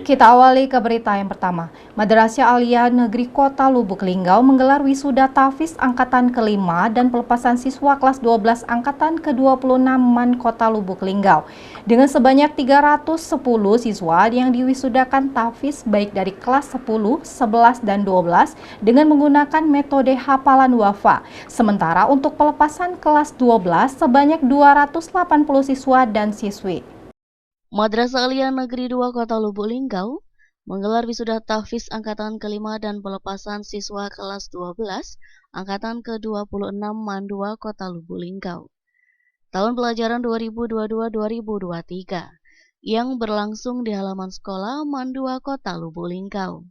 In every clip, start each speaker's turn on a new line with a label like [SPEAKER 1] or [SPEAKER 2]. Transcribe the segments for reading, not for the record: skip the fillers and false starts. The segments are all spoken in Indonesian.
[SPEAKER 1] Kita awali ke berita yang pertama. Madrasah Aliyah Negeri Kota Lubuk Linggau menggelar wisuda tahfiz angkatan ke-5 dan pelepasan siswa kelas 12 angkatan ke-26 MAN Kota Lubuk Linggau. Dengan sebanyak 310 siswa yang diwisudakan tahfiz baik dari kelas 10, 11, dan 12 dengan menggunakan metode hafalan wafa. Sementara untuk pelepasan kelas 12 sebanyak 280 siswa dan siswi.
[SPEAKER 2] Madrasah Aliyah Negeri 2 Kota Lubuk Linggau menggelar wisuda tahfiz angkatan ke-5 dan pelepasan siswa kelas 12 angkatan ke-26 MAN 2 Kota Lubuk Linggau. Tahun pelajaran 2022-2023 yang berlangsung di halaman sekolah MAN 2 Kota Lubuk Linggau.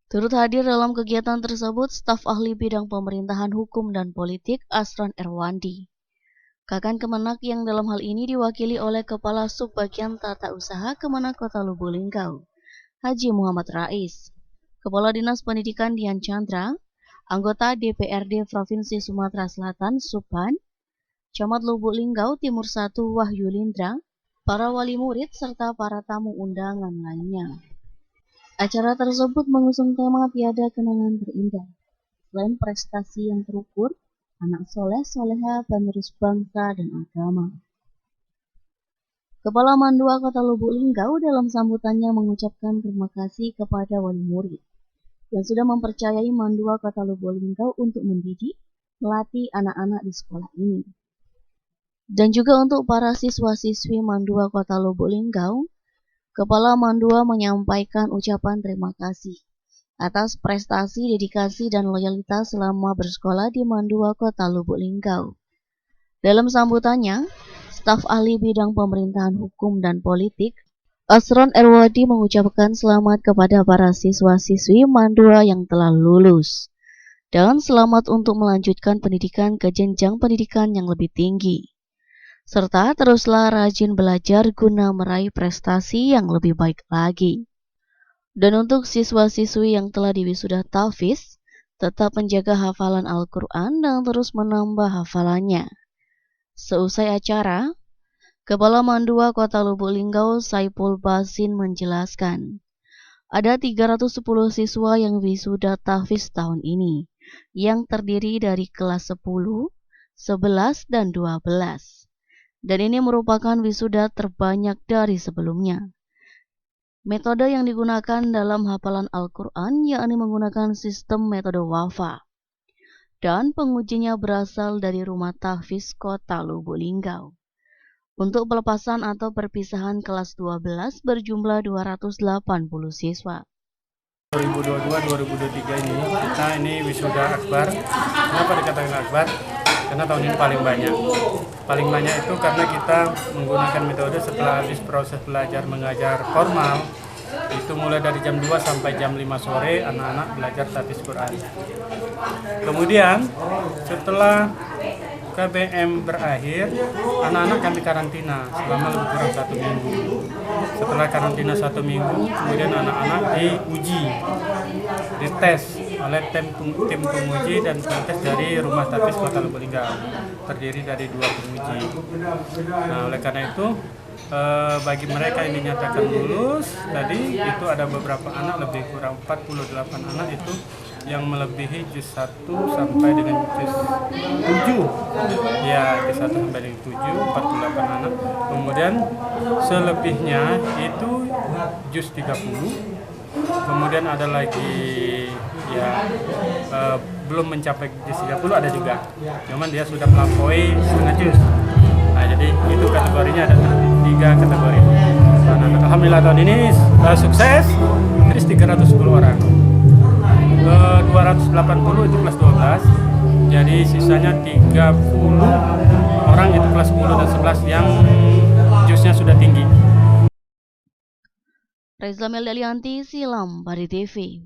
[SPEAKER 2] Turut hadir dalam kegiatan tersebut staf ahli bidang pemerintahan hukum dan politik Asron Erwandi. Kakan Kemenak yang dalam hal ini diwakili oleh Kepala Subbagian Tata Usaha Kemenak Kota Lubuk Linggau, Haji Muhammad Rais, Kepala Dinas Pendidikan Dian Chandra, anggota DPRD Provinsi Sumatera Selatan Subhan, Camat Lubuk Linggau Timur 1 Wahyu Lindra, para wali murid serta para tamu undangan lainnya. Acara tersebut mengusung tema Tiada Kenangan Terindah. Selain prestasi yang terukur, anak soleh soleha penerus bangsa dan agama. Kepala MAN 2 Kota Lubuk Linggau dalam sambutannya mengucapkan terima kasih kepada wali murid yang sudah mempercayai MAN 2 Kota Lubuk Linggau untuk mendidik, melatih anak-anak di sekolah ini. Dan juga untuk para siswa-siswi MAN 2 Kota Lubuk Linggau, Kepala MAN 2 menyampaikan ucapan terima kasih atas prestasi, dedikasi, dan loyalitas selama bersekolah di MAN 2 Kota Lubuk Linggau. Dalam sambutannya, staf ahli bidang pemerintahan hukum dan politik, Asron Erwandi mengucapkan selamat kepada para siswa-siswi MAN 2 yang telah lulus, dan selamat untuk melanjutkan pendidikan ke jenjang pendidikan yang lebih tinggi. Serta teruslah rajin belajar guna meraih prestasi yang lebih baik lagi. Dan untuk siswa-siswi yang telah diwisuda tahfiz, tetap menjaga hafalan Al-Quran dan terus menambah hafalannya. Seusai acara, Kepala MAN 2 Kota Lubuk Linggau Saipul Basin menjelaskan, ada 310 siswa yang wisuda tahfiz tahun ini, yang terdiri dari kelas 10, 11, dan 12. Dan ini merupakan wisuda terbanyak dari sebelumnya. Metode yang digunakan dalam hafalan Al-Quran yakni menggunakan sistem metode wafa. Dan pengujinya berasal dari Rumah Tahfiz Kota Lubuk Linggau. Untuk pelepasan atau perpisahan kelas 12 berjumlah 280 siswa.
[SPEAKER 3] 2022-2023 ini wisuda akbar. Kenapa dikatakan akbar? Karena tahun ini paling banyak. Paling banyak itu karena kita menggunakan metode setelah habis proses belajar mengajar formal, itu mulai dari jam 2 sampai jam 5 sore anak-anak belajar tahfiz Quran. Kemudian setelah KBM berakhir, anak-anak kami karantina selama lebih kurang 1 minggu. Setelah karantina 1 minggu, kemudian anak-anak diuji, dites oleh tim penguji dan pengetes dari Rumah Tahfiz Kota Lubuk Linggau, terdiri dari 2 penguji. Nah, oleh karena itu, bagi mereka yang dinyatakan lulus, tadi itu ada beberapa anak, lebih kurang 48 anak itu yang melebihi juz 1 sampai dengan juz 7. Ya, juz 1 sampai dengan 7, 48 anak. Kemudian selebihnya itu juz 30. Kemudian ada lagi ya belum mencapai juz 30 ada juga. Cuman dia sudah melampaui setengah juz. Nah, jadi itu kategorinya ada 3 kategori. Nah, alhamdulillah tahun ini sukses. Terus 310 orang. 280 itu kelas 12. Jadi sisanya 30 orang itu kelas 10 dan 11 yang juznya sudah tinggi.
[SPEAKER 2] Reza Meldalianti, Silam Bari TV.